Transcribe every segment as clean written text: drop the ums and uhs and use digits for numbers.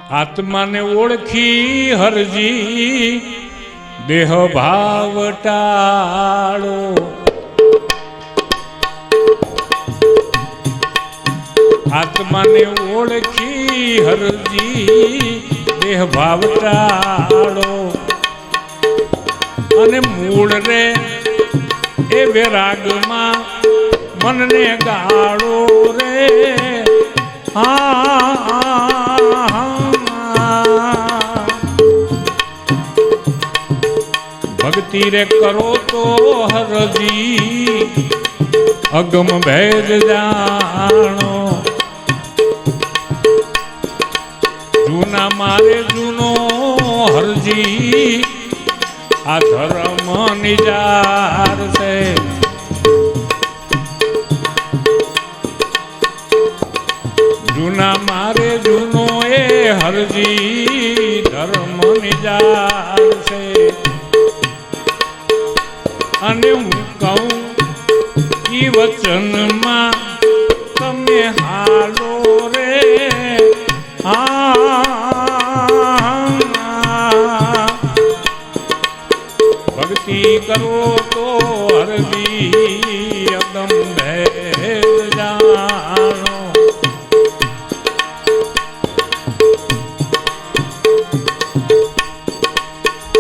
આત્માને ઓળખી હરજી દેહ ભાવ ટાળો. આત્માને ઓળખી હરજી દેહ ભાવ ટાળો. અને મૂળ રે એ વેરાગમાં મનને ગાળો રે. ભક્તિ રે કરો તો હરજી અગમ ભેદ જાણો. જૂના મારે જૂનો હરજી આ ધર્મ નિજાર છે. જૂના મારે જૂનો એ હરજી ધર્મ નિજાર છે. અને હું કહું ઈ વચનમાં તમે હાલો રે. ભક્તિ કરો તો હરજી અદમ ભેદ જાણો.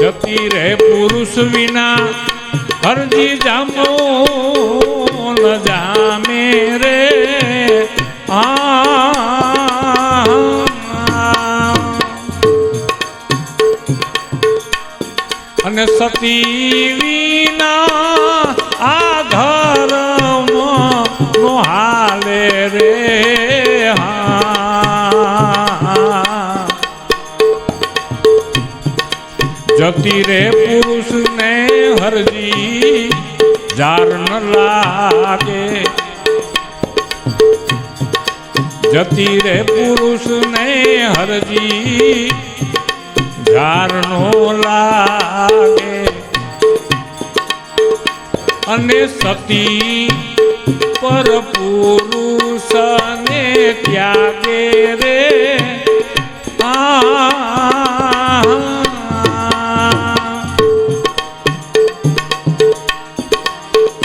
જતી રહે પુરુષ વિના હરજી જામો ન જામે રે. અને સતી વિના આ ધર્મ નો હાલે રે. જતી રે પુરુષ ને હરજી જાર ન લાગે. જતી રે પુરુષ ને હરજી જાર નો લાગે. અને સતી પર પુરુષ ને ત્યાગે રે.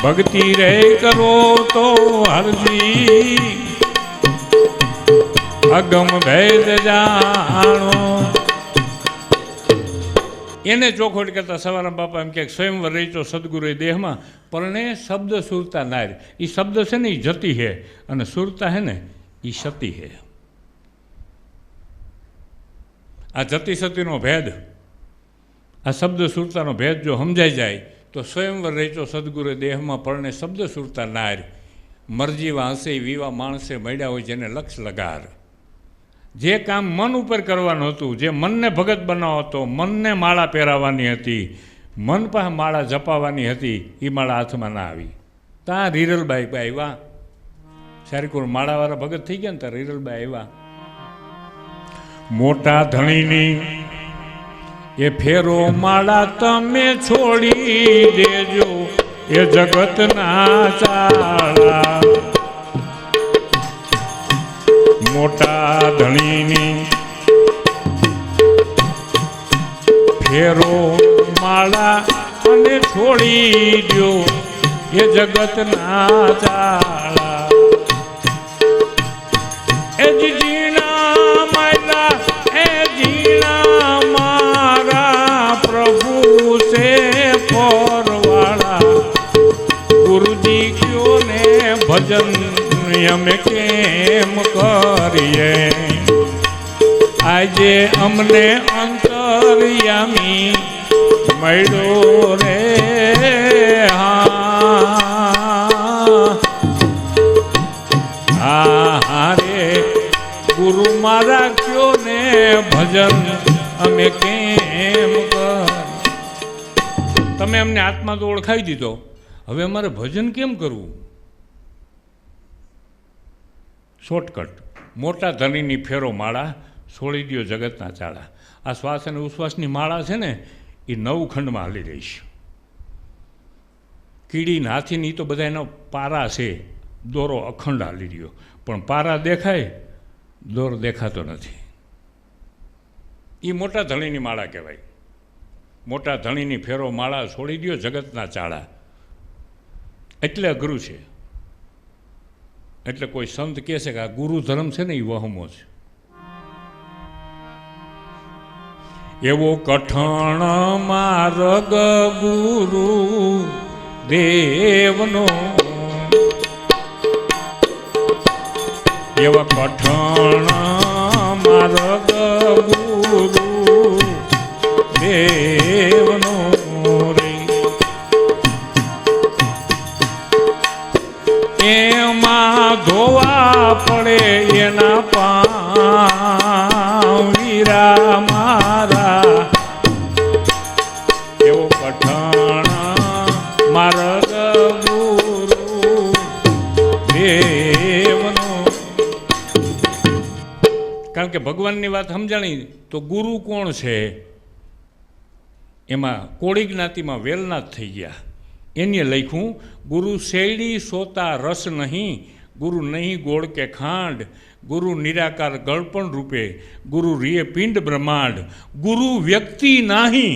ભક્તિ રે કરો તો હરજી અગમ ભેદ જાણો. એને ચોખવટ કરતા સવારના બાપા એમ કે સ્વયંવર રહીતો સદગુરુ દેહમાં પરણે શબ્દ સુરતા નાર. એ શબ્દ છે ને એ જતી હે અને સુરતા હે ને એ સતી હે. આ જતી સતીનો ભેદ, આ શબ્દ સુરતાનો ભેદ જો સમજાઈ જાય તો સ્વયંવર રહીતો સદગુરુ દેહમાં પરણે શબ્દ સુરતા નાર. મરજી વાંસે વિવા માણસે મળ્યા હોય જેને લક્ષ લગાર. જે કામ મન ઉપર કરવાનું હતું, જે મનને ભગત બનાવવો હતો, મનને માળા પહેરાવવાની હતી, મન પાસે માળા જપાવવાની હતી, એ માળા હાથમાં ના આવી. ત્યાં રીરલબાઈ આવ્યા. સારીકુર માળાવાળા ભગત થઈ ગયા ને ત્યાં રીરલબાઈ આવ્યા. મોટા ધણીની એ ફેરો માળા તમે છોડી દેજો એ જગતના ચાળા. મોટા ધણીની ફેરો માળા અને છોડી દો એ જગતના ચાળા. એ જીણા માયલા એ જીણા મારા પ્રભુ સે પરવાળા. ગુરુજી કયો ને ભજન અમે કેમ કરીએ. આજે અમને અંતર્યામી મળ્યો રે. હા રે ગુરુ મારા કયો ને ભજન અમે કેમ કર. તમે અમને આત્મા તો ઓળખાવી દીધો, હવે અમારે ભજન કેમ કરવું? શોર્ટકટ. મોટા ધણીની ફેરો માળા છોડી દો જગતના ચાળા. આ શ્વાસ અને ઉશ્વાસની માળા છે ને એ 9 ખંડમાં હાલી રહી છે. કીડી હાથીની તો બધા એનો પારા છે, દોરો અખંડ હાલી રહ્યો, પણ પારા દેખાય, દોરો દેખાતો નથી. એ મોટા ધણીની માળા કહેવાય. મોટા ધણીની ફેરો માળા છોડી દો જગતના ચાળા. એટલે અઘરું છે. એટલે કોઈ સંત કહે છે કે આ ગુરુ ધર્મ છે ને એ વહમો છે. એવો કઠણ માર્ગ ગુરુ દેવનો, એવા કઠણ માર્ગ ગુરુ દેવનો રે, એમાં ધોવા પડે એના પાવીરા મારા. એવો કઠણ માર્ગ ગુરુ દેવનો. કારણ કે ભગવાનની વાત સમજાણી તો ગુરુ કોણ છે એમાં કોળી જ્ઞાતિમાં વેલનાથ થઈ ગયા. એને લખ્યું ગુરુ શેરડી સોતા રસ નહીં, ગુરુ નહીં ગોળ કે ખાંડ, ગુરુ નિરાકાર ગળપણ રૂપે, ગુરુ રીએ પિંડ બ્રહ્માંડ, ગુરુ વ્યક્તિ નહીં.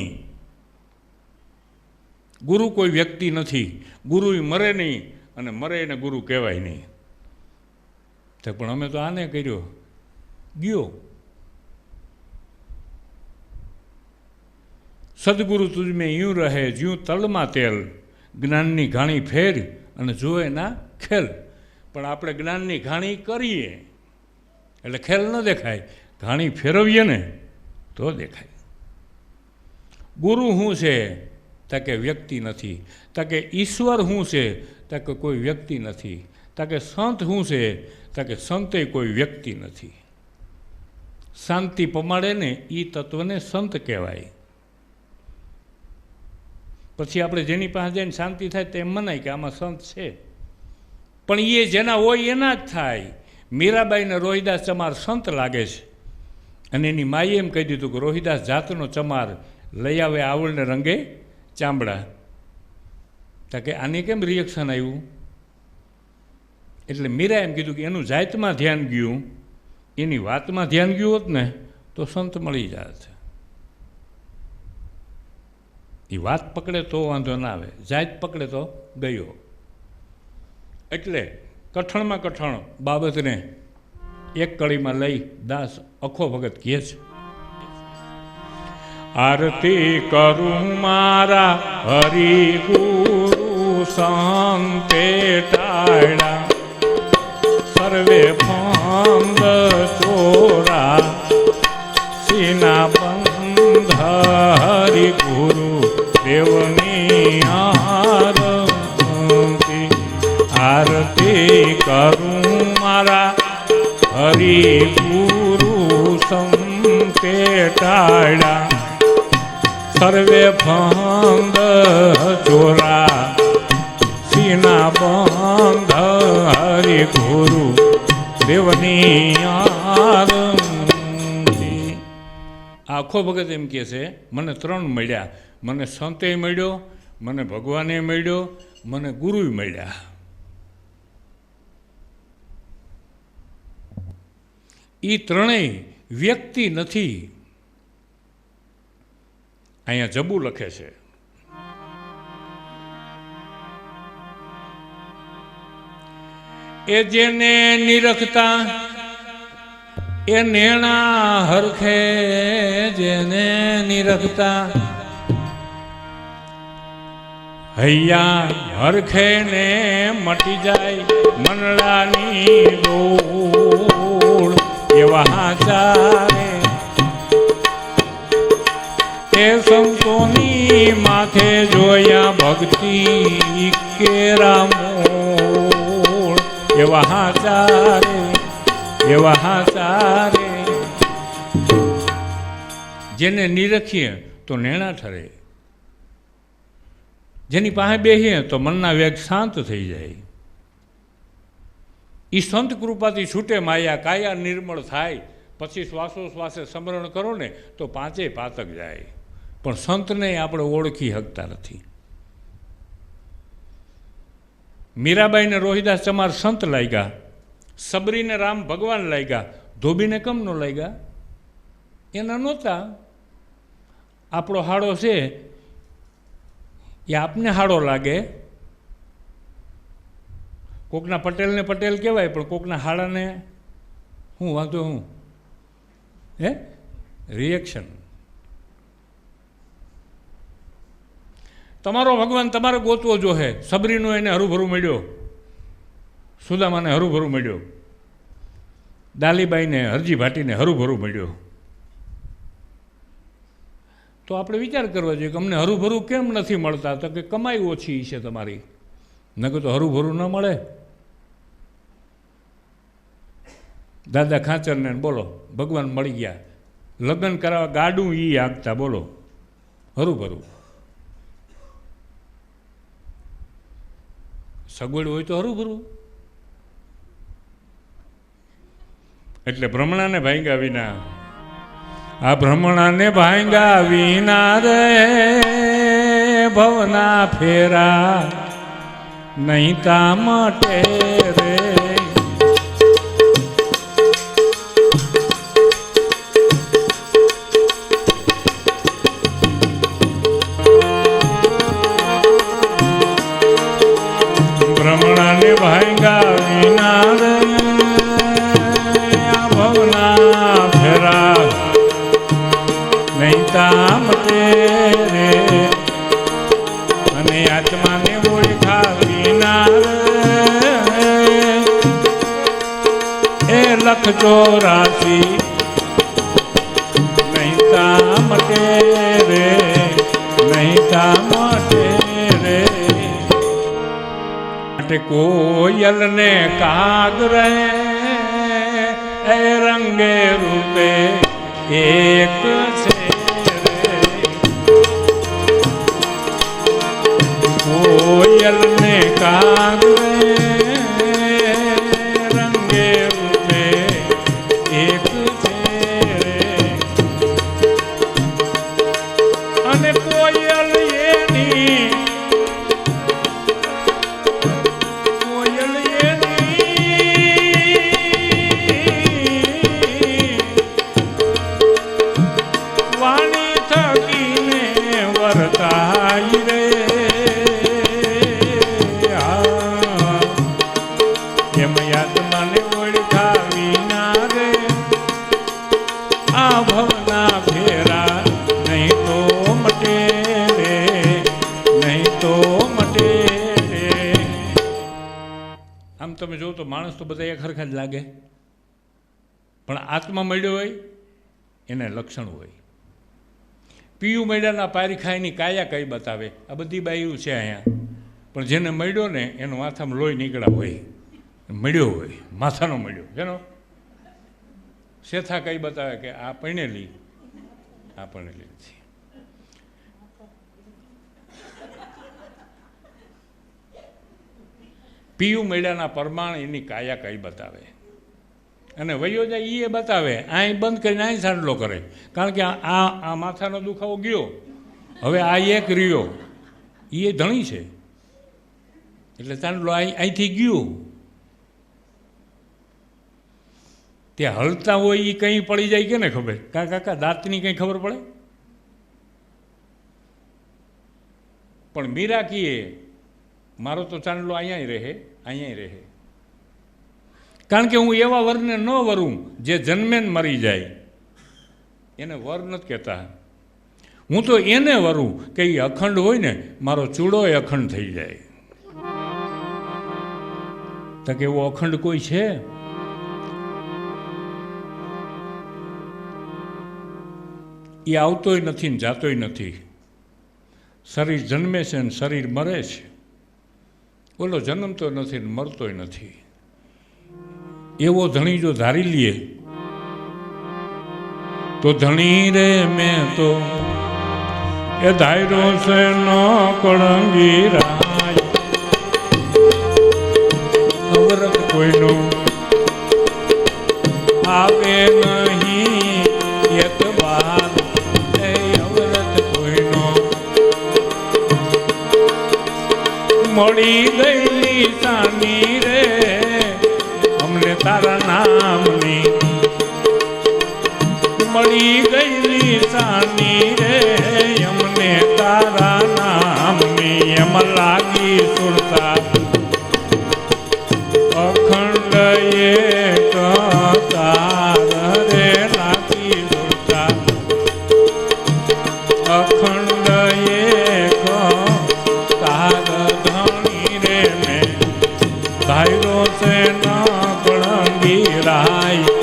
ગુરુ કોઈ વ્યક્તિ નથી. ગુરુ મરે નહીં અને મરે એને ગુરુ કહેવાય નહીં. તો પણ અમે તો આને કર્યો ગયો. સદગુરુ તુજમે યું રહે જ્યું તલમાં તેલ, જ્ઞાનની ઘાણી ફેર અને જોવે ના ખેલ. પણ આપણે જ્ઞાનની ઘાણી કરીએ એટલે ખેલ ન દેખાય, ઘાણી ફેરવીએ ને તો દેખાય. ગુરુ શું છે તાકે વ્યક્તિ નથી. તાકે ઈશ્વર શું છે તાકે કોઈ વ્યક્તિ નથી. તાકે સંત શું છે તાકે સંતે કોઈ વ્યક્તિ નથી. શાંતિ પમાડે ને એ તત્વને સંત કહેવાય. પછી આપણે જેની પાસે જઈને શાંતિ થાય તેમ મનાય કે આમાં સંત છે. પણ એ જેના હોય એના જ થાય. મીરાબાઈને રોહિદાસ ચમાર સંત લાગે છે અને એની માએ એમ કહી દીધું કે રોહિદાસ જાતનો ચમાર લઈ આવે આવળને રંગે ચામડા. તો કે આને કેમ રિએક્શન આવ્યું? એટલે મીરા એમ કીધું કે એનું જાતમાં ધ્યાન ગયું, એની વાતમાં ધ્યાન ગયું હોત ને તો સંત મળી જાત. એ વાત પકડે તો વાંધો ના આવે, જાત પકડે તો ગયો. એટલે કઠણમાં કઠણ બાબતને એક કડીમાં લઈ દાસ અખો ભગત કહે છે, આરતી કરું મારા હરિ ગુરુ સંતે ટાળા, સર્વે ફંદ ચોરા સીના બંધ હરિ ગુરુ દેવની આરતી. આરતી કરું મારા હરિ ગુરુ સંતે ટાળા, સર્વે ફંદ ચોરા સીના બંધ હરિ ગુરુ દેવની આરતી. આખો ભગત એમ કહે છે મને ત્રણ મળ્યા, મને સંતે મળ્યો, મને ભગવાને મળ્યો, મને ગુરુ મળ્યા. એ ત્રણેય વ્યક્તિ નથી. અહીંયા જબુ લખે છે, એ જેને નિરખતા એ નેણા હરખે, જેને નિરખતા હૈયા હરખે ને મટી જાય મનડાની દોડ. એવા હાચારે એ સંતોની માથે જોયા ભક્તિ કેરા મોળ. એવા હાચારે એવા હાચારે જેને નિરખીએ તો નેણા ઠરે, જેની પાસે બેસીએ તો મનના વેગ શાંત થઈ જાય. એ સંત કૃપાથી છૂટે માયા, કાયા નિર્મળ થાય. પછી શ્વાસોશ્વાસે સ્મરણ કરો ને તો પાંચે પાતક જાય. પણ સંતને આપણે ઓળખી શકતા નથી. મીરાબાઈને રોહિદાસ ચમાર સંત લાગ્યા, સબરીને રામ ભગવાન લાગ્યા, ધોબીને કમ ન લાગ્યા? એના નહોતા. આપણો હાડો છે એ આપને હાડો લાગે. કોકના પટેલને પટેલ કહેવાય, પણ કોકના હાડાને શું વાંધો? હું હે રિએક્શન. તમારો ભગવાન તમારે ગોતવો જોહે. સબરીનો એને હરુભરું મળ્યો, સુદામાને હરુભરું મળ્યો, દાલીબાઈને હરજી ભાટીને હરુભરું મળ્યો. તો આપણે વિચાર કરવા જોઈએ કે અમને હરુભરું કેમ નથી મળતા? તો કે કમાઈ ઓછી છે તમારી, નકર તો હરુભરું ન મળે. દાદા ખાચરને બોલો ભગવાન મળી ગયા, લગ્ન કરાવવા ગાડું ઈ આગતા, બોલો હરુભરું. સગવડ હોય તો હરુભરું. એટલે ભ્રમણાને ભાંગ્યા વિના, આ ભ્રમણાને ભાંગ્યા વિના રે ભવના ફેરા નહીં તા માટે રે. ભ્રમણાને ભાંગ્યા વિના રે ભવના ફેરા નહીં તા માટે રે. અને આત્માને ઓળખા વિના એ 184 નહીં તા માટે રે, નહીં તા માટે રે. કોયલ ને કાગ રહે એ રંગે રૂપે એક છે રે. કોયલ ને કાગ રહે રંગે રૂપે એક છે રે. અને કોયલ એની તમે જો તો માણસ તો બધા એક હરખા જ લાગે, પણ આત્મા મળ્યો હોય એને લક્ષણ હોય. પીયું મળ્યાના પારીખાઈની કાયા કઈ બતાવે? આ બધી બાયું છે અહીંયા, પણ જેને મળ્યો ને એનો માથામાં લોહી નીકળ્યા હોય, મળ્યો હોય, માથાનો મળ્યો. જેનો શેથા કઈ બતાવે કે આ પરણેલી, આ પરણેલી નથી. પીયું મેળાના પ્રમાણ એની કાયા કઈ બતાવે, અને વયો જાય એ બતાવે. અહીં બંધ કરીને અહીં સાંડલો કરે, કારણ કે આ માથાનો દુખાવો ગયો, હવે આ એક રહ્યો, એ ધણી છે એટલે સાંડલો અહીંથી ગયું. ત્યાં હલતા હોય એ કંઈ પડી જાય કે ને ખબર? કાકા દાંતની કંઈ ખબર પડે? પણ મીરાકીએ મારો તો ચાંદલો અહીંયા રહે, અહીંયા રહે, કારણ કે હું એવા વરને ન વરું જે જન્મે ને મરી જાય. એને વર નથી કહેતા, હું તો એને વરું કે એ અખંડ હોય ને, મારો ચૂડો એ અખંડ થઈ જાય. તો કે એવો અખંડ કોઈ છે? એ આવતોય નથી ને જાતોય નથી. શરીર જન્મે છે ને શરીર મરે છે. બોલો જન્મતો નથી ને મરતોય નથી. એવો ધણી જો ધારી લઈએ તો ધણી રે મેં તો એ ધાર્યો છે નો કળંગી રાય. અવરત કોઈનો આવે નહીં એતબાર, એ અવરત કોઈનો મળી ગયેલી સાની રે અમને તારા નામની મળી ગઈ નિશાની રે અમને તારા નામની એમ લાગી સુરતા અખંડ એક તાર રે લાગી સુરતા અખંડ એક તાર ધણી રે મેં ધાયરો છે ન કળંગી રાય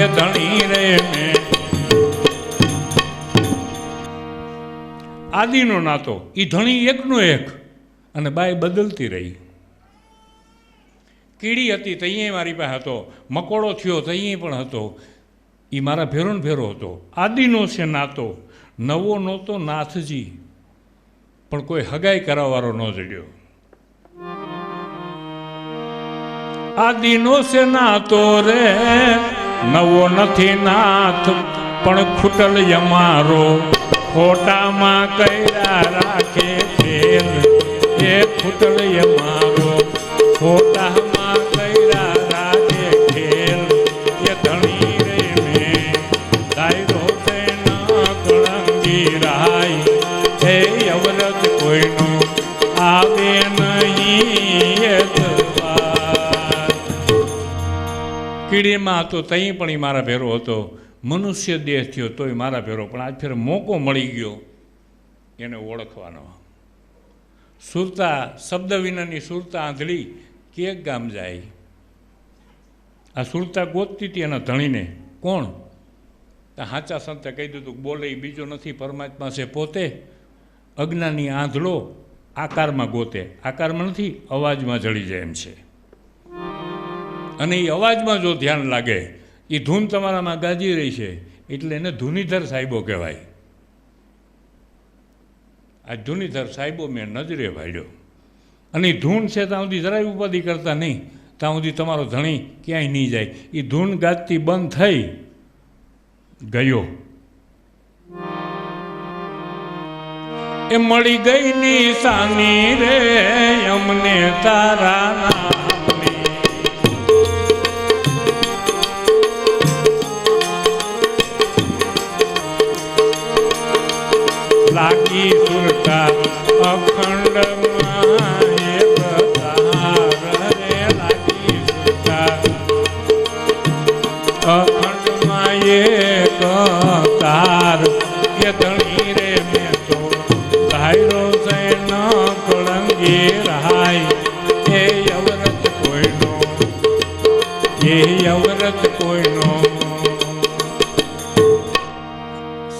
એ ધણી રે મેં આદિનો નાતો એ ધણી એકનો એક અને બાઈ બદલતી રહી. કીડી હતી તઈએ મારી પાસે હતો, મકોડો થયો તઈએ પણ હતો, એ મારા ભેરો ને ભેરો હતો. આદિનો છે નાતો, નવો નહોતો નાથજી, પણ કોઈ હગાઈ કરાવવાળો ન જડ્યો. આદિનો છે નાતો રે નવો નથી નાથ, પણ ખૂટલ અમારો ખોટામાં કર્યા રાખે ખેલ એ ખૂટલ અમારો ખોટામાં કર્યા રાખે ખેલ એ ધણી રે મેં ધાયરો છે ન કળંગી રાય હે અવરત કોઈનું આવે નહીં એ કીડીમાં હતો તઈ પણ એ મારા ભેરો હતો, મનુષ્ય દેહ થયો તોય મારા ભેરો. પણ આજ ફેર મોકો મળી ગયો એને ઓળખવાનો. સુરતા શબ્દ વિનાની સુરતા આંધળી કે ગામ જાય. આ સુરતા ગોતતી હતી એના ધણીને. કોણ? હાચા સંતે કહી દીધું બોલે એ બીજો નથી, પરમાત્મા છે પોતે. અજ્ઞાની આંધળો આકારમાં ગોતે, આકારમાં નથી અવાજમાં જળી જાય એમ છે. અને એ અવાજમાં જો ધ્યાન લાગે, એ ધૂન તમારામાં ગાજી રહી છે એટલે એને ધૂનીધર સાહેબો કહેવાય. આ ધૂનીધર સાહેબો મેં નજરે ભાડ્યો. અને એ ધૂન છે ત્યાં સુધી જરાય ઉપાધિ કરતા નહીં, ત્યાં સુધી તમારો ધણી ક્યાંય નહીં જાય. એ ધૂન ગાજતી બંધ થઈ ગયો. એ મળી ગઈ નિશાની રે અમને તારા નામની લાગી સુરતા અખંડમાં એક તાર રે લાગી સુરતા અખંડમાં એક તાર એ ધણી રે મેં તો ધાયરો છે ન કળંગી રાય એ અવરત કોઈનો એ અવરત કોઈનો.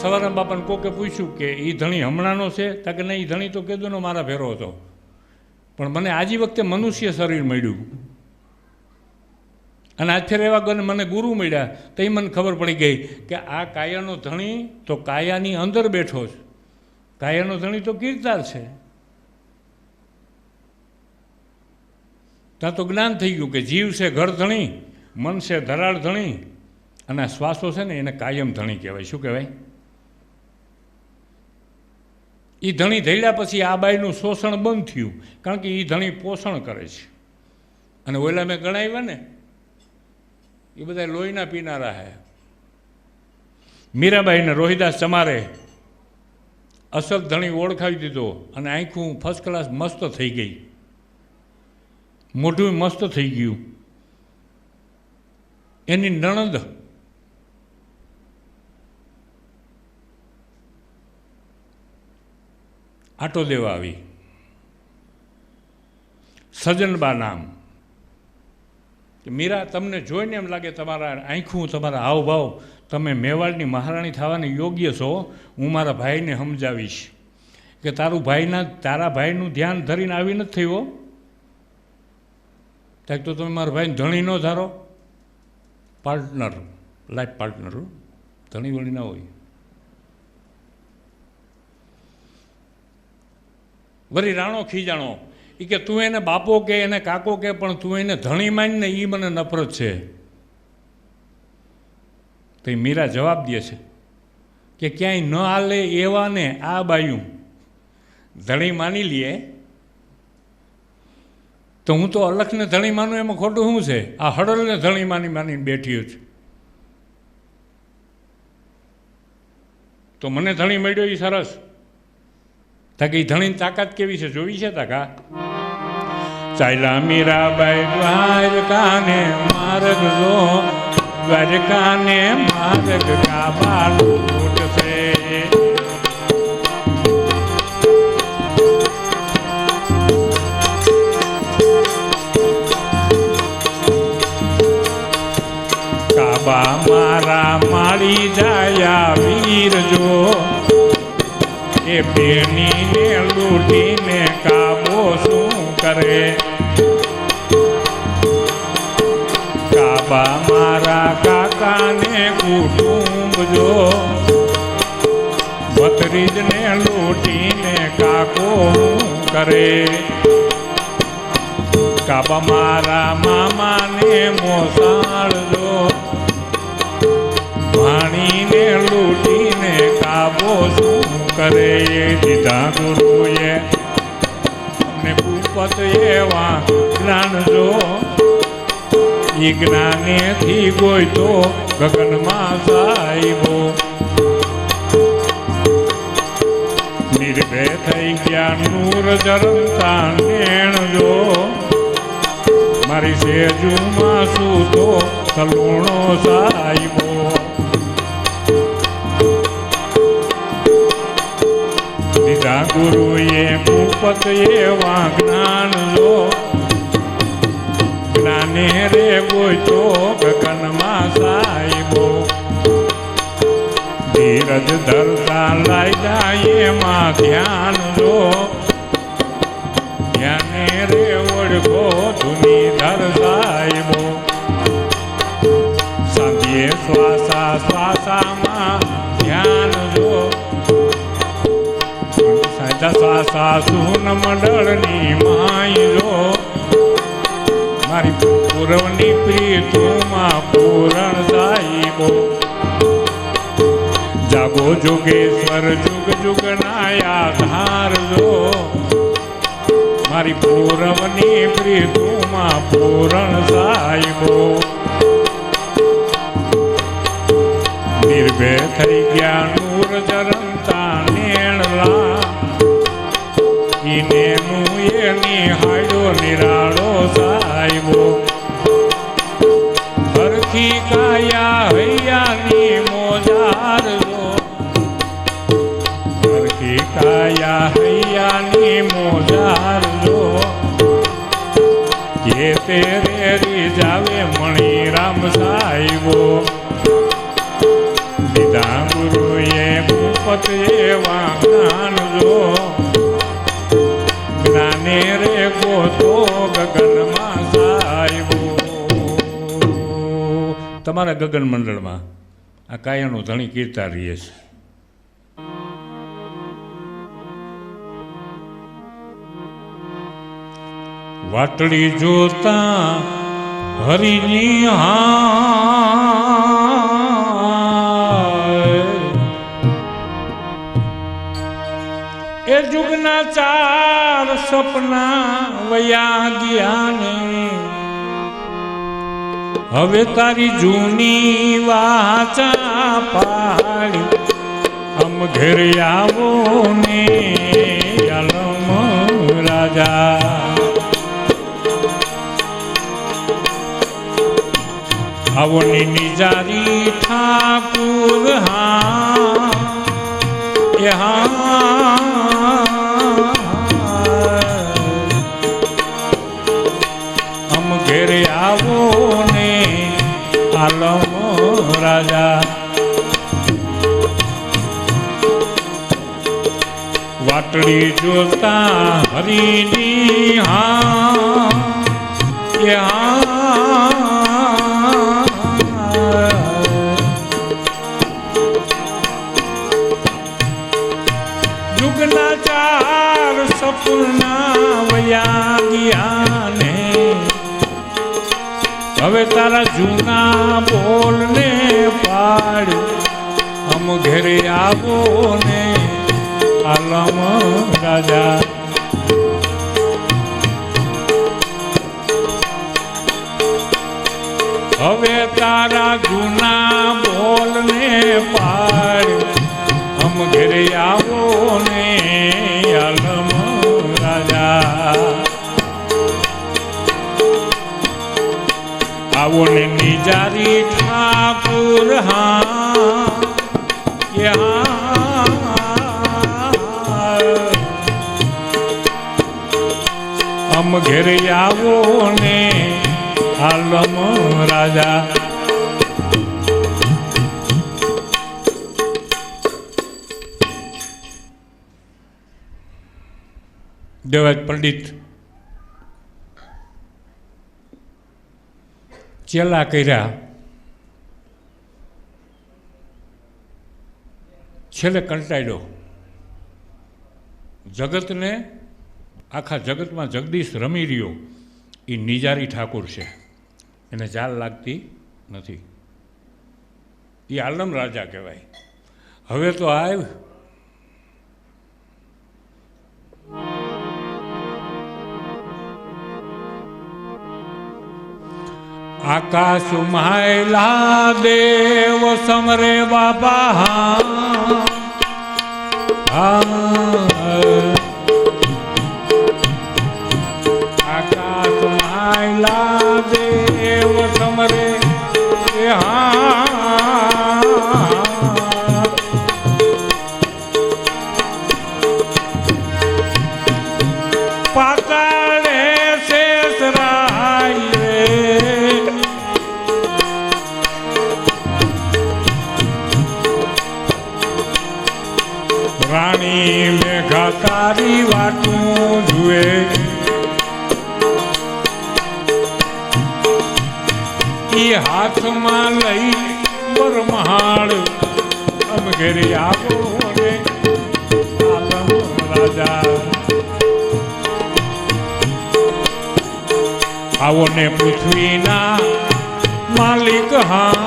સવારના બાપાને કોકે પૂછ્યું કે એ ધણી હમણાંનો છે? તા કે નહીં, એ ધણી તો કેદોનો મારા ભેરો હતો, પણ મને આજી વખતે મનુષ્ય શરીર મળ્યું. અને આજ ફેર એવા ગને મને ગુરુ મળ્યા તો એ મને ખબર પડી ગઈ કે આ કાયાનો ધણી તો કાયાની અંદર બેઠો છે. કાયાનો ધણી તો કીર્તાર છે. ત્યાં તો જ્ઞાન થઈ ગયું કે જીવ છે ઘર ધણી, મન છે ધરાળ ધણી, અને આ શ્વાસો છે ને એને કાયમ ધણી કહેવાય. શું કહેવાય? એ ધણી ધૈડ્યા પછી આ બાઈનું શોષણ બંધ થયું, કારણ કે એ ધણી પોષણ કરે છે. અને ઓલા મેં ગણાવ્યા ને એ બધા લોહીના પીનારા હે. મીરાબાઈને રોહિદાસ ચમારે અસલ ધણી ઓળખાવી દીધો, અને આંખું ફર્સ્ટ ક્લાસ મસ્ત થઈ ગઈ, મોઢું મસ્ત થઈ ગયું. એની નણંદ આટો દેવા આવી, સજનબા નામ. મીરા, તમને જોઈને એમ લાગે તમારા આંખું, તમારા હાવભાવ, તમે મેવાડની મહારાણી થવાને યોગ્ય છો. હું મારા ભાઈને સમજાવીશ કે તારા ભાઈનું ધ્યાન ધરીને આવી નથી થયો. ત્યાં તો તમે મારા ભાઈને ધણી ન ધારો, પાર્ટનર, લાઈફ પાર્ટનર, ધણી વળી ના હોય. વળી રાણો ખીજાણો, એ કે તું એને બાપો કે એને કાકો કે, પણ તું એને ધણી માનને એ મને નફરત છે. તો એ મીરા જવાબ દે છે કે ક્યાંય ન હાલે એવા ને આ બાયું ધણી માની લઈએ તો હું તો અલખને ધણી માનું એમાં ખોટું શું છે? આ હડલને ધણી માનીને બેઠી છે. તો મને ધણી મળ્યો એ સરસ. તાકે એ ધણીની તાકાત કેવી છે જોવી છે તાકા. ચાલ્યા મીરાબાઈ દ્વારકાને માર્ગ જો, દ્વારકાને માર્ગ કાબા લૂટ છે. કાબા મારા માળી જાયા વીર જો, એ બેનીને લૂટીને કાબો શું કરે. કાબા મારા કાકાને કુટુંબ જો, ભત્રીજને લૂટીને કાકો કરે. કાબા મારા મામાને મોસાળ જો, ભાણીને લૂટીને કાબો શું કરે. દીધા ગુરુએ અમને ભૂપત એવા જ્ઞાન જો, ઈ જ્ઞાનેથી કોઈ તો ગગનમાં સાહેબો. નિર્ભય થઈ ગયા નૂર જરતા નેણ જો, મારી સેજુમાં શું તો સલુણો સાહેબો. દીધા ગુરુએ ભૂપત એવા જ્ઞાન જો, જ્ઞાને રે કોઈ તો ગગનમાં સાહેબો. ધીરજ ધરતા લાગ્યા એમાં ધ્યાન જો, ધ્યાને રે ઓળખો ધુની ધર સાહેબો. સાંભળીએ શ્વાસા શ્વાસામાં ધ્યાન જો, સાજા શ્વાસા સૂન મંડળની માય જો, મારી પૂરવની પ્રીતુમાં પૂરણ સાહેબો. જાગો જોગેશ્વર જુગ જુગના આધાર જો, મારી પૂરવની પ્રીતુમાં પૂરણ સાહેબો. નિર્ભય થઈ ગયા નૂર જરંતા નેણલા, ઈનેનું એ નિહાળો નિરાળો સાહેબો. હરખી કાયા હૈયાની મોજાર જો, હરખી કાયા હૈયાની મોજાર જો, કે તેરે રીજાવે મણિરામ સાહેબો. દીધા ગુરુએ ભૂપત એવા જ્ઞાન જો, જ્ઞાને રે ગોતો ગગનમાં સાહેબો. તમારા ગગન મંડળમાં આ કાયાનું ધણી કીર્તા રહીએ છે. વાટડી જોતા હરિની એ જુગના ચાર સપના વયા ગયા ને, હવે તારી જૂની વાચા પાડી અમ ઘેર આવો ને આલમ રાજા. આવો ને નિજારી ઠાકુર હા એ હા, અમ ઘેરે આવો ને આલમ રાજા. વાટડી જોતા હરિની હા એ હા, જુગના ચાર સપના વયા ગયા ને, હવે તારા જૂના બોલને પાડ અમ ઘેરે આવો ને આલમ રાજા. હવે તારા જૂના બોલને પાડ અમ આવો ને નિજારી ઠાકુર હા કે અમ ઘેર આવો ને આલમ રાજા. દેવાજ પંડિત ચેલા કર્યા, છેલ્લે કંટાળ્યો. જગતને આખા જગતમાં જગદીશ રમી રહ્યો એ નિજારી ઠાકુર છે, એને ચાલ લાગતી નથી. એ આલમ રાજા કહેવાય. હવે તો આવ આકાશ માયલા દેવ સમરે બાબા આકાશ માયલા દેવ સમરે પાતાળે શેષ રાય રાણી મેઘા તારી વાટું જુએ ઈ હાથમાં લઈ બરમહાળ અમ ઘેરે આવો ને આલમ રાજા. આવો ને પૃથ્વીના માલિક હા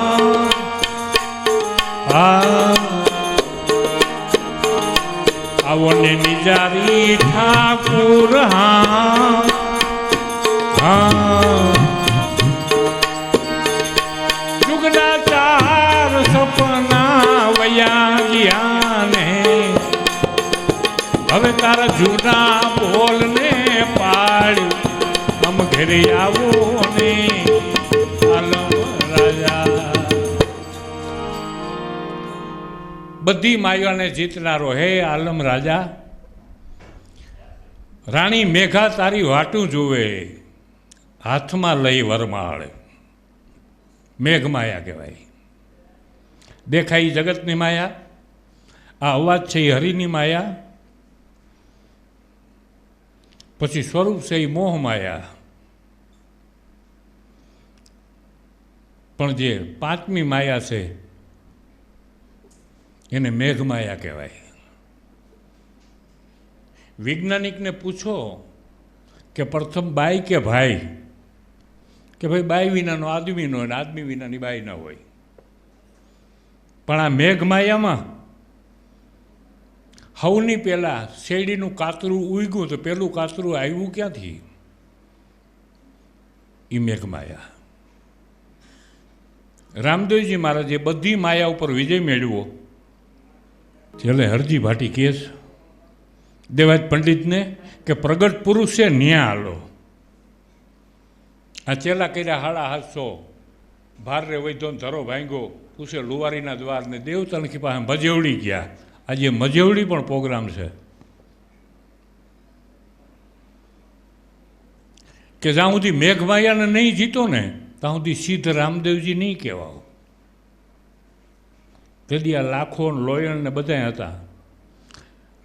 આવો ને નિજારી ઠાકુર જુગના ચાર સપના વયા ગયા ને હવે તારા જૂના બોલને પાડ અમ ઘરે આવો ને આલમ રાજા. બધી માયાને જીતનારો હે આલમ રાજા, રાણી મેઘા તારી વાટું જુએ હાથમાં લઈ વરમાળ. મેઘ માયા કહેવાય. દેખાય જગતની માયા, આ અવાજ છે એ હરિની માયા, પછી સ્વરૂપ છે એ મોહ માયા, પણ જે પાંચમી માયા છે એને મેઘમાયા કહેવાય. વૈજ્ઞાનિકને પૂછો કે પ્રથમ બાઈ કે ભાઈ, કે ભાઈ બાઈ વિનાનો આદમી ન હોય ને આદમી વિનાની બાઈ ન હોય. પણ આ મેઘમાયામાં હવની પહેલાં શેરડીનું કાતરું ઉગ્યું તો પેલું કાતરું આવ્યું ક્યાંથી? એ મેઘમાયા. રામદેવજી મહારાજે બધી માયા ઉપર વિજય મેળવ્યો. છેલ્લે હરજી ભાટી કેસ દેવાજ પંડિતને કે પ્રગટ પુરુષ છે ન્યા હાલો. આ ચેલા કર્યા 750 ભાર રે વૈધો ધરો ભાંગો પૂછે લુવારીના દ્વારને દેવતણખી પાસે મજેવડી ગયા. આજે મજેવડી પણ પ્રોગ્રામ છે કે જ્યાં સુધી મેઘમાયાને નહીં જીતો ને ત્યાં સુધી સિદ્ધ રામદેવજી નહીં કહેવાઓ. તેથી આ લાખો લોયણ ને બધા હતા.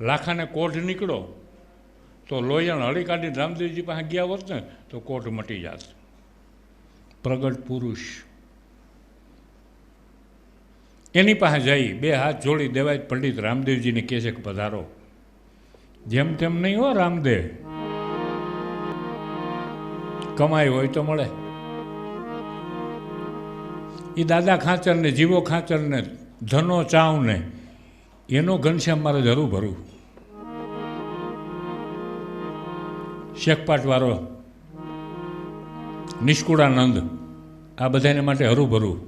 લાખાને કોઢ નીકળો તો લોયણ હળી કાઢીને રામદેવજી પાસે ગયા હોત ને તો કોઢ મટી જાત. પ્રગટ પુરુષ એની પાસે જઈ બે હાથ જોડી દેવાય પંડિત રામદેવજીને કહે છે કે પધારો. જેમ તેમ નહીં હો રામદેવ, કમાઈ હોય તો મળે. એ દાદા ખાચરને જીવો ખાચરને ધનો ચાવને એનો ઘનશ્યામ મારે જરૂર ભરું. શેખપાટવાળો નિષ્કુળાનંદ આ બધાને માટે હરુભરું.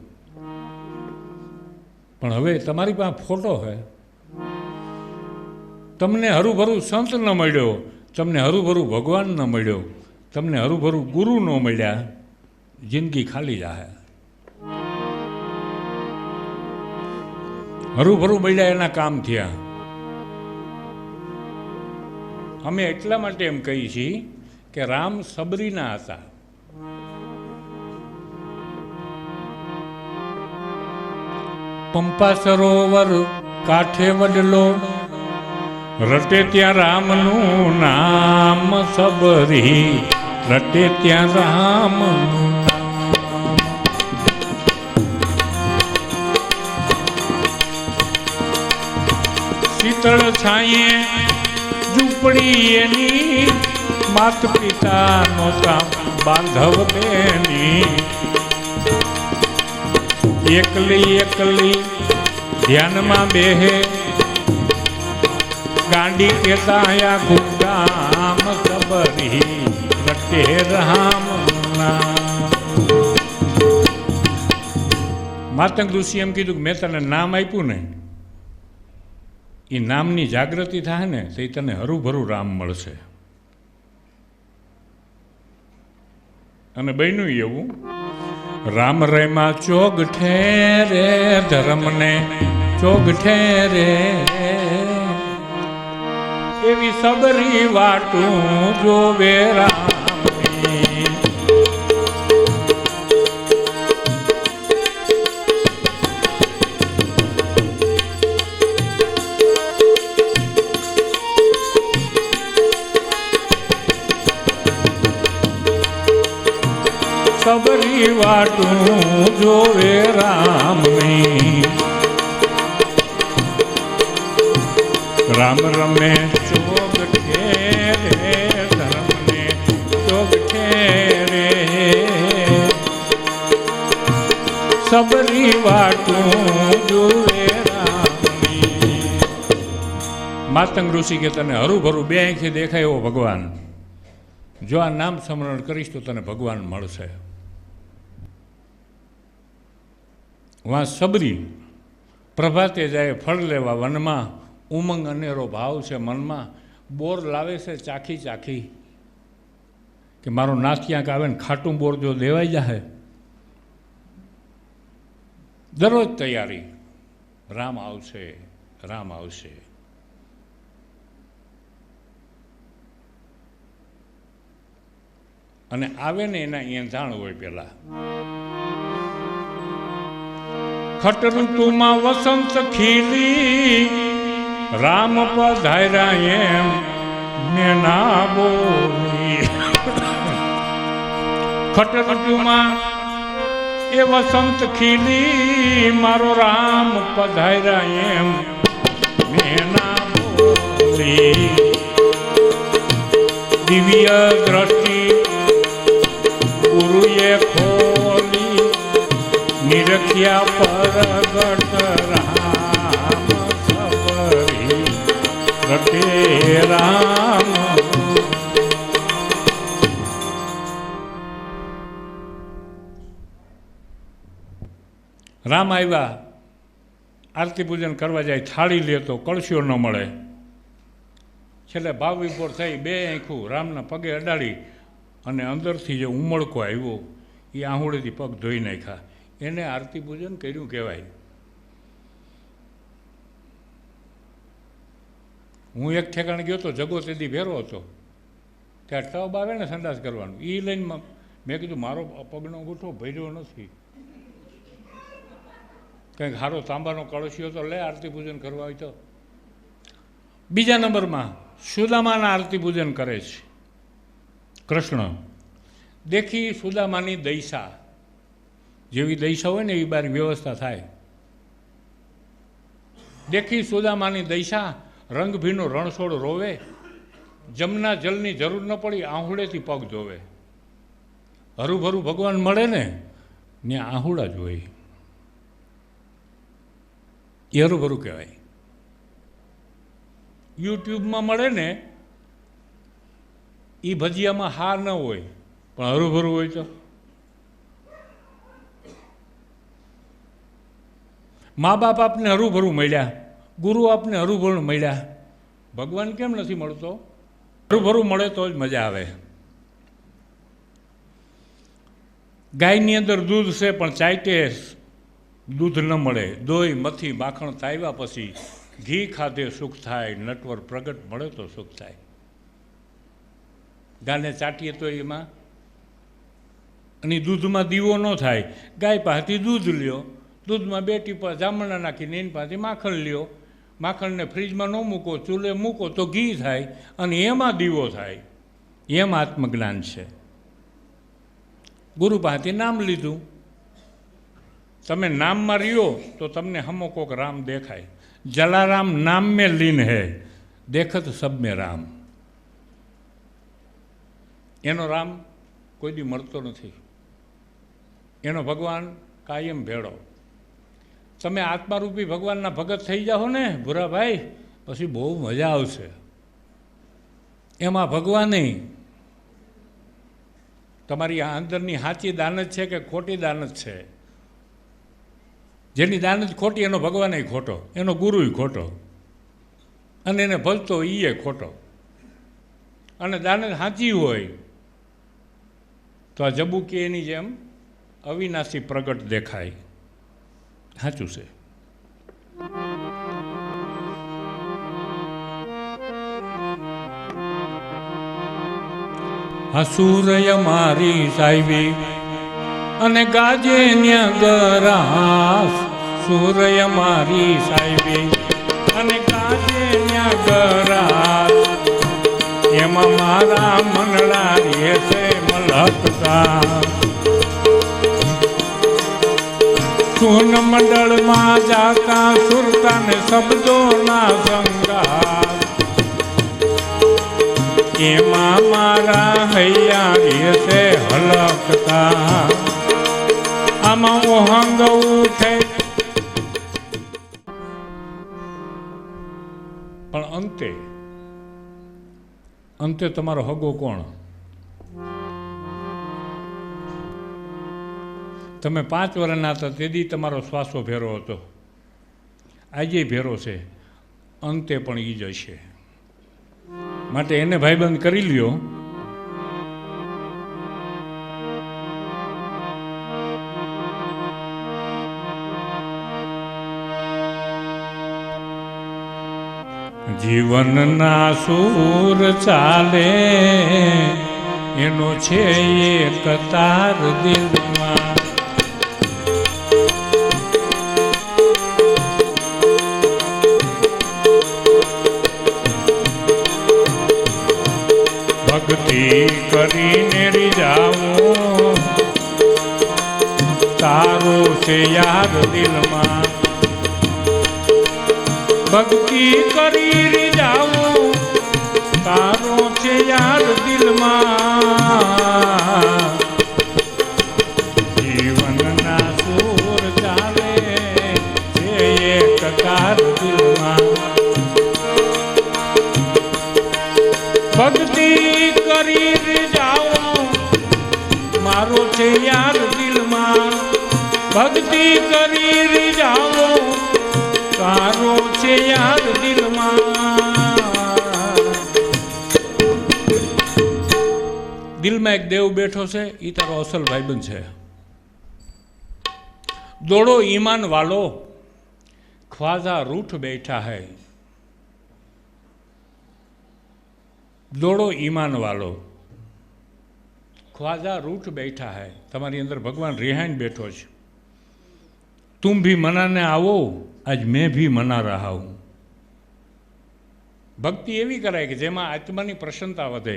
પણ હવે તમારી પાસે ફોટો છે, તમને હરુભરું સંત ન મળ્યો, તમને હરુભરું ભગવાન ન મળ્યો, તમને હરુભરું ગુરુ ન મળ્યા, જિંદગી ખાલી જાહે. હરુભરું મળ્યા એના કામ થયા. અમે એટલા માટે એમ કહીએ છીએ કે રામ સબરીના હતા. પંપા સરોવર કાંઠે વડલો રટે ત્યાં રામનું નામ. સબરી રટે ત્યાં રામનું નામ. શીતળ છાંયે ઝૂંપડી એની, માત પિતા નોતા બાંધવ બેની. એકલી એકલી ધ્યાનમાં બેહે, ગાંડી કેતા આખું ગામ. સબરી રટે રામ નામ. માતંગ ઋષિ એમ કીધું કે મેં તને નામ આપ્યું ને, એ નામની જાગૃતિ થાય ને તો એ તને હરુભરું રામ મળશે. અને બન્યું એવું, રામ રેમાં ચોગ ઠેરે, ધર્મને ચોગ ઠેરે. એવી સબરી વાટું જોવે રામની. સબરી વાટું જોવે રામની. રામ રમે ચોગ ઠેરે, ધર્મને ચોગ ઠેરે. સબરી વાટું જોવે રામની. માતંગ ઋષિ કે તને હરુભરું બે આંખે દેખાય એવો ભગવાન, જો આ નામ સ્મરણ કરીશ તો તને ભગવાન મળશે. વાં સબરી પ્રભાતે જાય ફળ લેવા વનમાં. ઉમંગ અનેરો ભાવ છે મનમાં. બોર લાવે છે ચાખી ચાખી, કે મારો નાથ ક્યાંક આવે ને ખાટું બોર જો દેવાઈ જાય. દરરોજ તૈયારી, રામ આવશે, રામ આવશે. અને આવે ને એના એંધાણ હોય પેલા. ખટ ઋતુમાં વસંત ખીલી, રામ પધાર્યા એમ ને ના બોલી. ખટ ઋતુમાં એ વસંત ખીલી, મારો રામ પધાર્યા એમ ને ના બોલી. દિવ્ય દ્રષ્ટિ ગુરુએ ખોલી, નિરખ્યા પરગટ રામ. સબરી રટે રામ. રામ આવ્યા, આરતી પૂજન કરવા જાય, થાળી લે તો કળશીઓ ન મળે. છેલ્લે ભાવ વિભોર થઈ, બે આંખું રામના પગે અડાડી અને અંદરથી જે ઉમળકો આવ્યો એ આહુડેથી પગ ધોઈ નાખ્યા. એને આરતી પૂજન કર્યું કહેવાય. હું એક ઠેકાણે ગયો તો, જગો તેદી ભેરો હતો, ત્યાં ટબ આવે ને સંડાસ કરવાનું, એ લઈને મેં કીધું મારો પગનો અંગૂઠો ભર્યો નથી, કંઈક સારો તાંબાનો કળશીઓ તો લે આરતી પૂજન કરવા હોય તો. બીજા નંબરમાં સુદામાના આરતી પૂજન કરે છે કૃષ્ણ. દેખી સુદામાની દૈસા, જેવી દૈસા હોય ને એવી બાર વ્યવસ્થા થાય. દેખી સુદામાની દૈસા, રંગભીનો રણછોડ રોવે. જમના જલની જરૂર ન પડી, આહુડેથી પગ ધોવે. હરુભરું ભગવાન મળે ને ત્યાં આહુડા જ હોય, એ હરુભરું કહેવાય. યુટ્યુબમાં મળે ને એ ભજીયામાં હા ન હોય, પણ હરુભરું હોય તો. મા બાપ આપને હરુભરું મળ્યા, ગુરુ આપને હરુભરું મળ્યા, ભગવાન કેમ નથી મળતો? હરુભરું મળે તો જ મજા આવે. ગાયની અંદર દૂધ છે પણ ચાઈટે દૂધ ન મળે, દોઈ મથી માખણ તાવ્યા પછી ઘી ખાધે સુખ થાય, નટવર પ્રગટ મળે તો સુખ થાય. ગાને ચાટીએ તો એમાં અને દૂધમાં દીવો ન થાય. ગાય પાસેથી દૂધ લ્યો, દૂધમાં 2 ટીપા જામણા નાખીને એની પાસેથી માખણ લ્યો, માખણને ફ્રીજમાં ન મૂકો, ચૂલે મૂકો તો ઘી થાય અને એમાં દીવો થાય. એમ આત્મજ્ઞાન છે. ગુરુ પાસેથી નામ લીધું, તમે નામમાં રહ્યો તો તમને હમો કોક રામ દેખાય. જલારામ નામ में લીન હૈ, દેખત સબ में રામ. એનો રામ કોઈ દી મળતો નથી, એનો ભગવાન કાયમ ભેળો. તમે આત્મારૂપી ભગવાનના ભગત થઈ જાઓ ને ભૂરાભાઈ, પછી બહુ મજા આવશે. એમાં ભગવાને તમારી અંદરની સાચી દાનત છે કે ખોટી દાનત છે. જેની દાનત ખોટી એનો ભગવાન ખોટો, એનો ગુરુય ખોટો, અને એને ભજતો એ ખોટો. અને દાનત સાચી હોય તો આ જબુકી એની જેમ અવિનાશી પ્રગટ દેખાય. સાચું છે. આ સૂર્ય મારી સાહેબી અને ગાજે ગરાસ, સૂર્ય મારી સાહેબી અને ગાજે ગરાસ, એમાં મારા મનડા રહેશે મલકતા. સૂન મંડળમાં જાતા સુરતા ને શબ્દોના સંગાર, એમાં મારા હૈયા રહેશે હલકતા. આમાં ઓહંગ ઉઠે પણ અંતે તમારો હગો કોણ? તમે 5 વર્ષના હતા તેથી તમારો શ્વાસો ભેરો હતો, આજે ભેરો છે, અંતે પણ એ જ હશે. માટે એને ભાઈબંધ કરી લ્યો. જીવનના સૂર ચાલે એનો છે એક તાર દિલમાં, ભક્તિ કરીને રીઝાવું તારો છે યાર દિલમાં. ભક્તિ કરી રીઝાવું તારો છે યાર દિલમાં. જીવનના સૂર ચાલે છે એક તાર દિલમાં. ભક્તિ કરી રીઝાવું મારો છે યાર દિલમાં. ભક્તિ કરી રીઝાવું તારો છે યાર દિલમાં. દિલમાં એક દેવ બેઠો છે, એ તારો અસલ ભાઈબંધ છે. દોડો ઈમાન વાલો, ખ્વાજા રૂઠ બેઠા હૈ. દોડો ઈમાન વાલો, ખ્વાજા રૂઠ બેઠા હૈ. તમારી અંદર ભગવાન રિહાઈને બેઠો છે. तुम भी मनाने आओ, आज मैं भी मना रहा हूँ. ભક્તિ એવી કરાય કે જેમાં આત્માની પ્રસન્નતા વધે.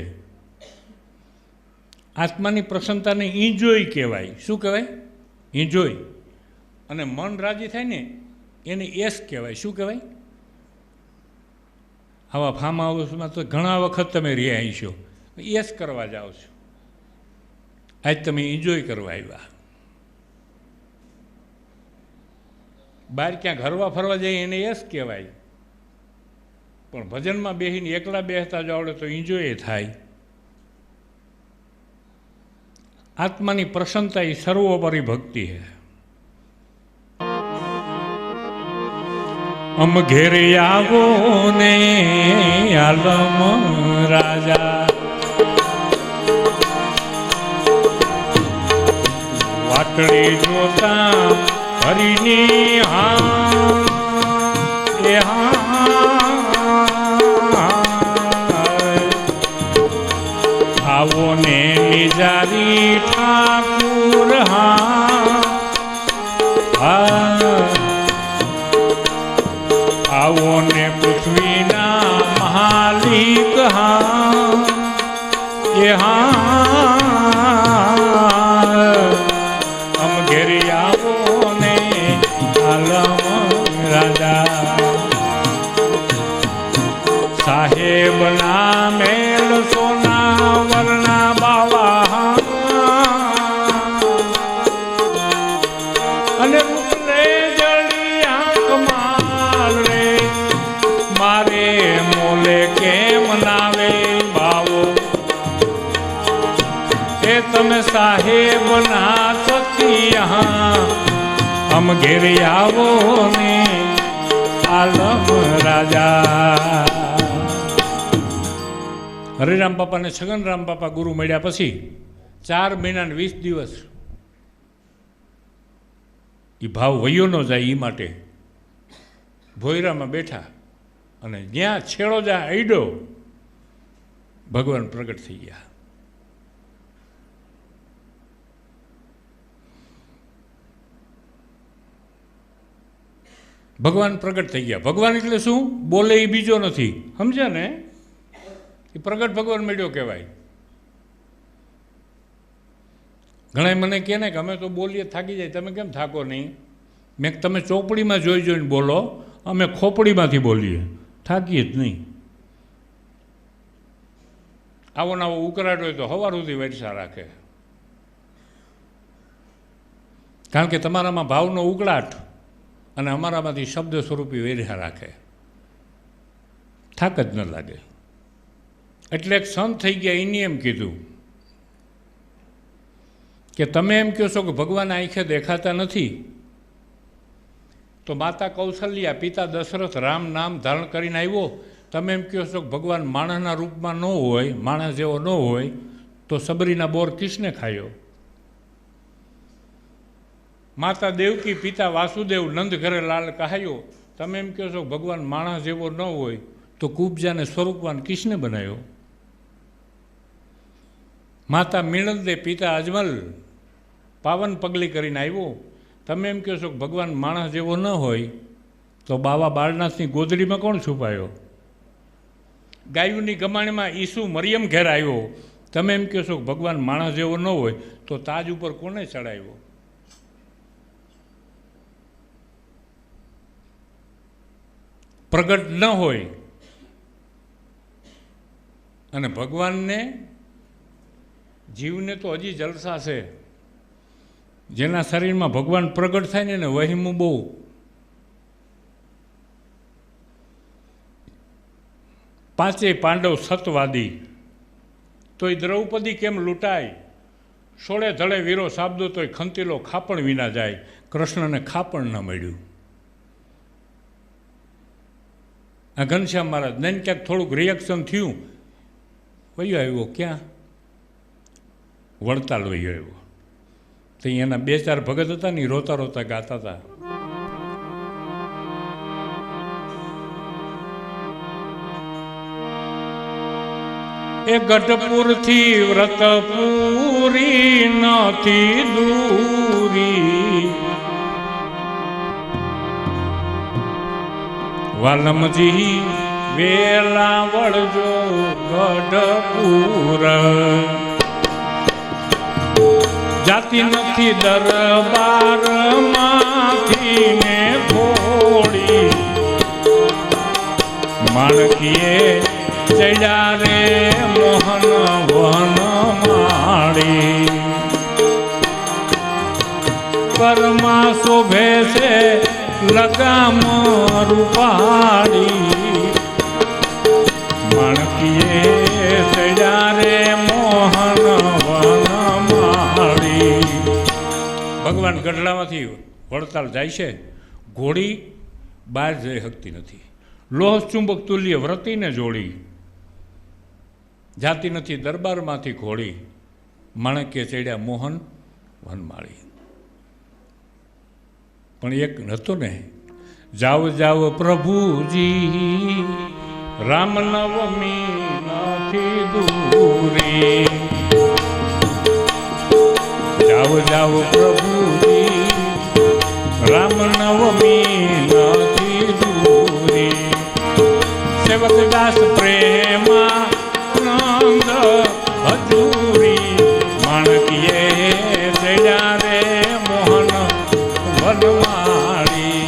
આત્માની પ્રસન્નતાને એન્જોય કહેવાય. શું કહેવાય? એન્જોય. અને મન રાજી થાય ને એને એસ કહેવાય. શું કહેવાય? આવા ફાર્મ હાઉસમાં તો ઘણા વખત તમે રહ્યા છો, એસ કરવા જાઓ છો. આજ તમે એન્જોય કરવા આવ્યા. બહાર ક્યાંક હરવા ફરવા જાય એને એસ કહેવાય. પણ ભજનમાં બેસીને એકલા બેસતા જ આવડે તો એન્જોય થાય. આત્માની પ્રસન્નતા એ સર્વોપરી ભક્તિ છે. અમ ઘેરે આવો ને આલમ રાજા, વાટડી જોતા હરિની એ આવો ને નિજારી ઠાકુર આવો ને પૃથ્વીના મહાલિક એ અમ ઘેરી આવો ને આલમ રાજા સાહેબ ના મેલ સોના વર્ણા બાવા અને રૂપલે જડિયા કમાલ રે મારે મોલે કેમ નાવે બાવો એ તમે સાહેબ ના સતિયા અમ ઘેર આવો ને આલમ રાજા. હરિરામ બાપા ને છગનરામ બાપા ગુરુ મળ્યા પછી 4 મહિના ને 20 દિવસ એ ભાવ વયો ન જાય એ માટે ભોયરામાં બેઠા અને જ્યાં છેડો જ્યાં અડ્યો ભગવાન પ્રગટ થઈ ગયા. ભગવાન પ્રગટ થઈ ગયા. ભગવાન એટલે શું? બોલે એ બીજો નથી, સમજ્યા ને? એ પ્રગટ ભગવાન મળ્યો કહેવાય. ઘણા મને કહે ને કે અમે તો બોલીએ થાકી જાય, તમે કેમ થાકો નહીં? મેં તમે ચોપડીમાં જોઈ જોઈને બોલો, અમે ખોપડીમાંથી બોલીએ, થાકીએ જ નહીં. આવો ને આવો ઉકળાટ હોય તો સવાર સુધી વરસા રાખે, કારણ કે તમારામાં ભાવનો ઉકળાટ અને અમારામાંથી શબ્દ સ્વરૂપી વેર્યા રાખે, થાક જ ન લાગે. એટલે એક સંત થઈ ગયા, એની એમ કીધું કે તમે એમ કહો છો કે ભગવાન આંખે દેખાતા નથી, તો માતા કૌશલ્યા પિતા દશરથ રામ નામ ધારણ કરીને આવ્યો. તમે એમ કહો છો કે ભગવાન માણસના રૂપમાં ન હોય, માણસ જેવો ન હોય, તો સબરીના બોર કિસને ખાયો? માતા દેવકી પિતા વાસુદેવ નંદ ઘરે લાલ કહાયો. તમે એમ કહો છો ભગવાન માણસ જેવો ન હોય, તો કુબજાને સ્વરૂપવાન કિસને બનાવ્યો? માતા મીણંદે પિતા અજમલ પાવન પગલી કરીને આવ્યો. તમે એમ કહો છો કે ભગવાન માણસ જેવો ન હોય, તો બાવા બાળનાથની ગોદડીમાં કોણ છુપાયો? ગાયુની ગમાણીમાં ઈસુ મરિયમ ઘેર આવ્યો. તમે એમ કહો છો કે ભગવાન માણસ જેવો ન હોય, તો તાજ ઉપર કોને ચડાવ્યો? પ્રગટ ન હોય અને ભગવાનને જીવને તો હજી જલસા છે. જેના શરીરમાં ભગવાન પ્રગટ થાય ને વહીમું બહુ. પાંચેય પાંડવ સતવાદી, તોય દ્રૌપદી કેમ લૂંટાય? સોળે ધડે વીરો શાબ્દો તોય ખંતીલો ખાપણ વિના જાય. કૃષ્ણને ખાપણ ન મળ્યું. આ ઘનશ્યામ મહારાજ ને ક્યાંક થોડુંક રિએક્શન થયું, વયો આવ્યો ક્યાં? વડતાલ વયો આવ્યો. તો એના 2-4 ભગત હતા ને, રોતા રોતા ગાતા હતા. એ ગઢપુરથી વ્રતપુરી નથી દૂરી, વાલમજી વેલા વળજો ગઢપુર. જાતિ નથી દરબાર માંથી ને ઘોડી, માણકીએ ચડ્યા રે મોહન વન માળી. કરમાં શોભે છે લગામ રૂપાળી, માણકીએ ચડ્યા રે મોહન વન માળી. ભગવાન ગઢડામાંથી વડતાલ જાય છે. ઘોડી બહાર જઈ શકતી નથી. લોહ ચુંબક તુલ્ય વ્રતીને જોડી, જાતિ નથી દરબારમાંથી ઘોડી, માણકે ચડ્યા મોહન વનમાળી. પણ એક હતું ને, જાવ જાવ પ્રભુજી રામ નવમી નથી દૂરી, જાવ જાવ પ્રભુજી રામ નવમી નથી દૂરી, સેવક દાસ પ્રેમા નંદ હજૂરી, માણકીએ ચડ્યા રે મોહન વનમાળી.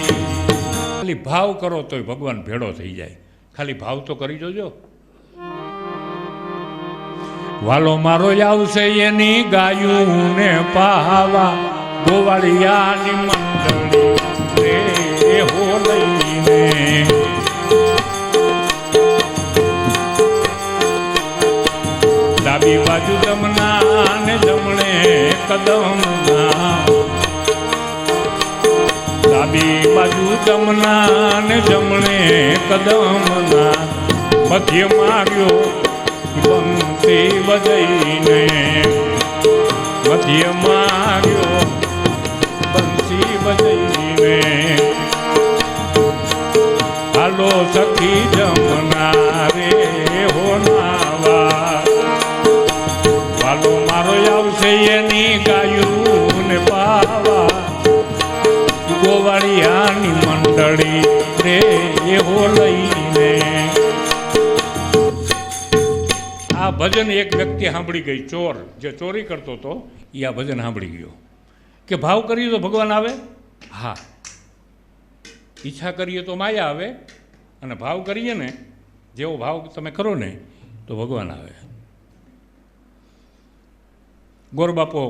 ખાલી ભાવ કરો તોય ભગવાન ભેળો થઈ જાય, ખાલી ભાવ તો કરી જોજો. વાલો મારો આવશે એની ગાયું ને પાવા, ગોવાળિયાની મંડળી રે હો લઈને, ડાબી બાજુ જમના ને જમણે કદમના, ડાબી બાજુ જમના ને જમણે કદમના, મધ્યમાં આવ્યો બંસી બજાઈને, મધ્યમાં આવ્યો બંસી બજાઈને, હાલો સખી જમના રે હો નાવા, વાલો મારો આવશે એની ગાયું ને પાવા, ગોવાળિયાની મંડળી રે એવો લઈને. આ ભજન એક વ્યક્તિ સાંભળી ગઈ, ચોર જે ચોરી કરતો હતો એ આ ભજન સાંભળી ગયો કે ભાવ કરીએ તો ભગવાન આવે, હા ઈચ્છા કરીએ તો માયા આવે, અને ભાવ કરીએ ને જેવો ભાવ તમે કરો ને તો ભગવાન આવે. ગોરબાપો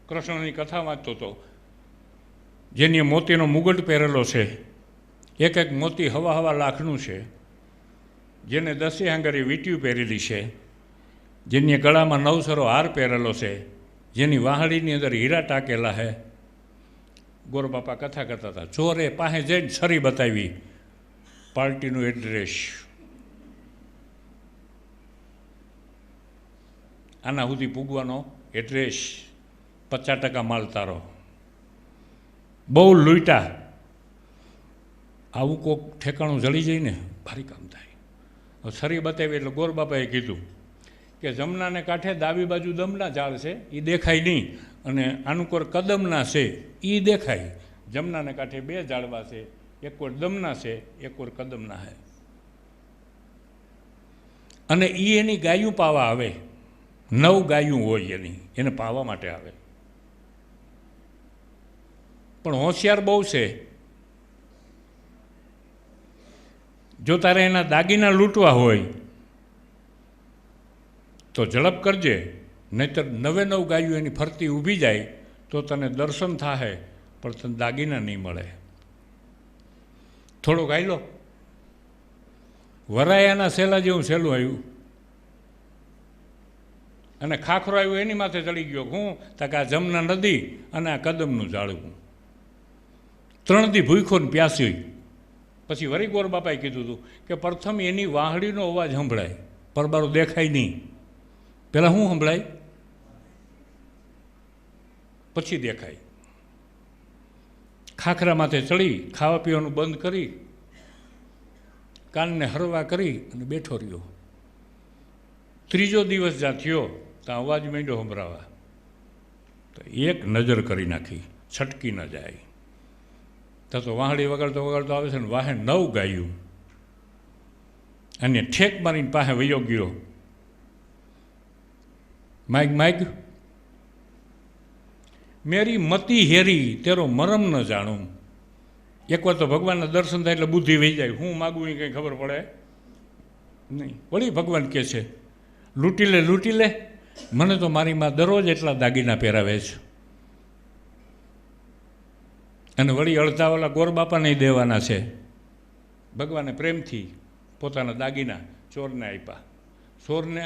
કૃષ્ણની કથા વાંચતો હતો, જેની મોતીનો મુગટ પહેરેલો છે, એક એક મોતી હવા હવા લાખનું છે, જેને દસે આંગરે વીંટીયું પહેરેલી છે, જેની ગળામાં નવસરો હાર પહેરેલો છે, જેની વાહડીની અંદર હીરા ટાંકેલા છે. ગોરબાપા કથા કરતા હતા, ચોરે પાસે જઈને છરી બતાવી, પાર્ટીનું એડ્રેસ, આના સુધી પૂગવાનો એડ્રેસ, 50% માલ તારો, બહુ લૂંટા. આવું કોક ઠેકાણું જળી જાય ને ભારી કામ થાય. છરી બતાવી એટલે ગોરબાપાએ કીધું કે જમનાને કાંઠે ડાબી બાજુ દમના ઝાડ છે એ દેખાય નહીં, અને આનું કોર કદમના છે એ દેખાય. જમનાને કાંઠે 2 ઝાડવા છે, એક કોર દમના છે, એક કોર કદમના છે, અને એ એની ગાયું પાવા આવે. 9 ગાયું હોય એની, એને પાવા માટે આવે. પણ હોશિયાર બહુ છે, જો તારે એના દાગીના લૂંટવા હોય તો ઝડપ કરજે, નહીંતર 9 ગાયું એની ફરતી ઊભી જાય તો તને દર્શન થાય, પણ તને દાગીના નહીં મળે. થોડો ગાઈ લો, વરાયાના સેલા જેવું સહેલું આવ્યું, અને ખાખરો આવ્યો એની માથે ચડી ગયો. હું તક આ જમના નદી અને આ કદમનું ઝાડવું, 3 દી ભૂખ્યો ને પ્યાસી. પછી વરી ગોરબાપાએ કીધું હતું કે પ્રથમ એની વાહડીનો અવાજ સંભળાય, પરબારો દેખાય નહીં, પહેલાં શું સંભળાય, પછી દેખાય. ખાખરા માથે ચડી ખાવા પીવાનું બંધ કરી, કાનને હરવા કરી અને બેઠો રહ્યો. 3જો દિવસ જ્યાં થયો ત્યાં અવાજ માંડ્યો સંભળાવા, તો એક નજર કરી નાખી, છટકી ન જાય. તો વાહડી વગાડતો વગાડતો આવે છે ને, વાહે 9 ગાયું, અને ઠેક મારીને પાસે વયો ગયો. માઈક માઈક મેરી મતી હેરી તેરો મરમ ન જાણું. એકવાર તો ભગવાનના દર્શન થાય એટલે બુદ્ધિ વહી જાય, હું માગું એ કંઈ ખબર પડે નહીં. વળી ભગવાન કહે છે લૂંટી લે લૂંટી લે, મને તો મારી માં દરરોજ એટલા દાગીના પહેરાવે છે. અને વળી અડધાવાળા ગોરબાપા નહીં દેવાના છે. ભગવાને પ્રેમથી પોતાના દાગીના ચોરને આપ્યા. ચોરને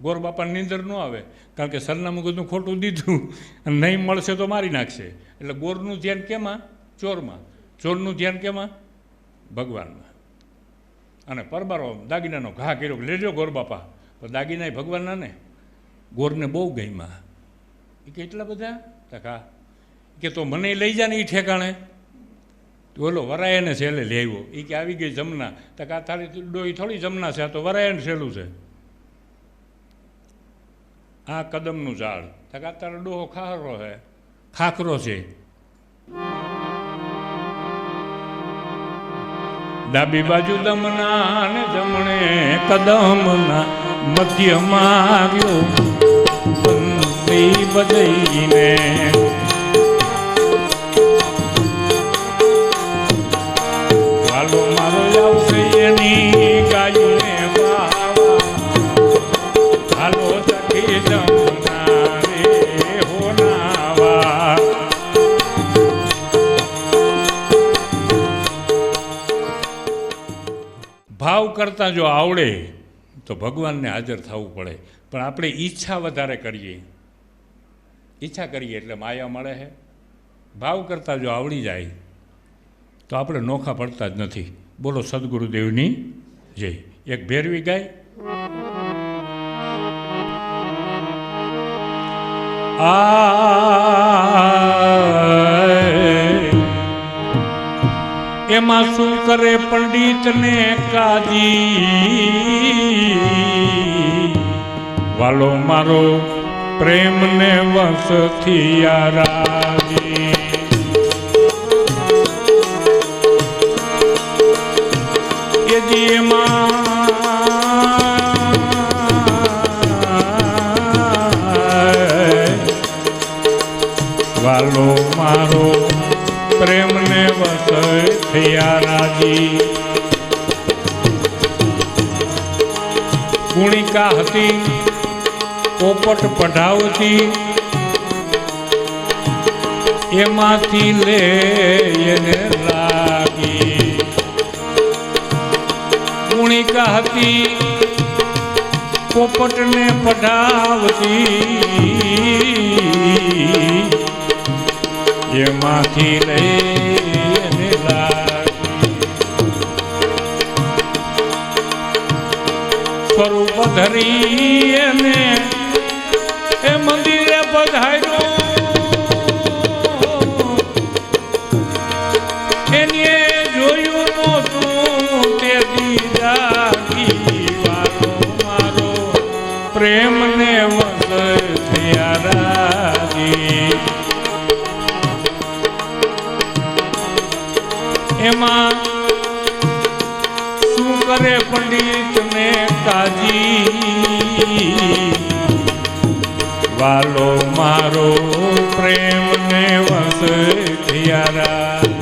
ગોરબાપાની નીંદર ન આવે, કારણ કે સરનામું બધું ખોટું દીધું અને નહીં મળશે તો મારી નાખશે. એટલે ગોરનું ધ્યાન કેમાં? ચોરમાં. ચોરનું ધ્યાન કેમાં? ભગવાનમાં. અને પરબારો દાગીનાનો ઘા કર્યો, લેજો ગોરબાપા. તો દાગીના ભગવાનના ને, ગોરને બહુ ગઈમાં. એ કેટલા બધા તકા કે તો મને લઈ જા ને એ ઠેકાણે. ઓલો વરાયાને છેલ્લે લેવો એ કે આવી ગઈ જમના, તો આ તારી ડોહી થોડી જમના છે, આ તો વરાયાને છેલ્લું છે. આ કદમનું ઝાડ, તો આ તારો ડોહો ખાખરો છે, ખાખરો છે. ડાબી બાજુ દમના ને જમણે કદમના, મધ્યમાં ગયો બંસી બજાઈને. વાલો મારો આવશે એની ગાયુંને બાવા, હાલો સખી જમના રે હોનાવા. ભાવ કરતાં જો આવડે તો ભગવાનને હાજર થવું પડે, પણ આપણે ઈચ્છા વધારે કરીએ, ઈચ્છા કરીએ એટલે માયા મળે છે. ભાવ કરતાં જો આવડી જાય તો આપણે નોખા પડતા જ નથી. બોલો સદગુરુદેવની જય. એક ભેરવી ગાય. એમાં શું કરે પંડિત ને કાજી, વાલો મારો પ્રેમ ને વંશ થયા રાજી. એ જી એમાં વાલો મારો પ્રેમ ને વસ થયા રાજી. ગુણિકા હતી પોપટ પઢાવતી, એમાંથી લે એને લાગી. ગુણિકા હતી પોપટને પઢાવતી, એમાંથી લઈને લાગી. સ્વરૂપ ધરી એને એ મંદિરે પધાર્યો, એને જોયું નહોતું તે દીદાગી. વાલો મારો પ્રેમને વસ થયા રાજી. એમાં શું કરે પંડિત ને કાજી, વાલો મારો પ્રેમ ને વસ થયા.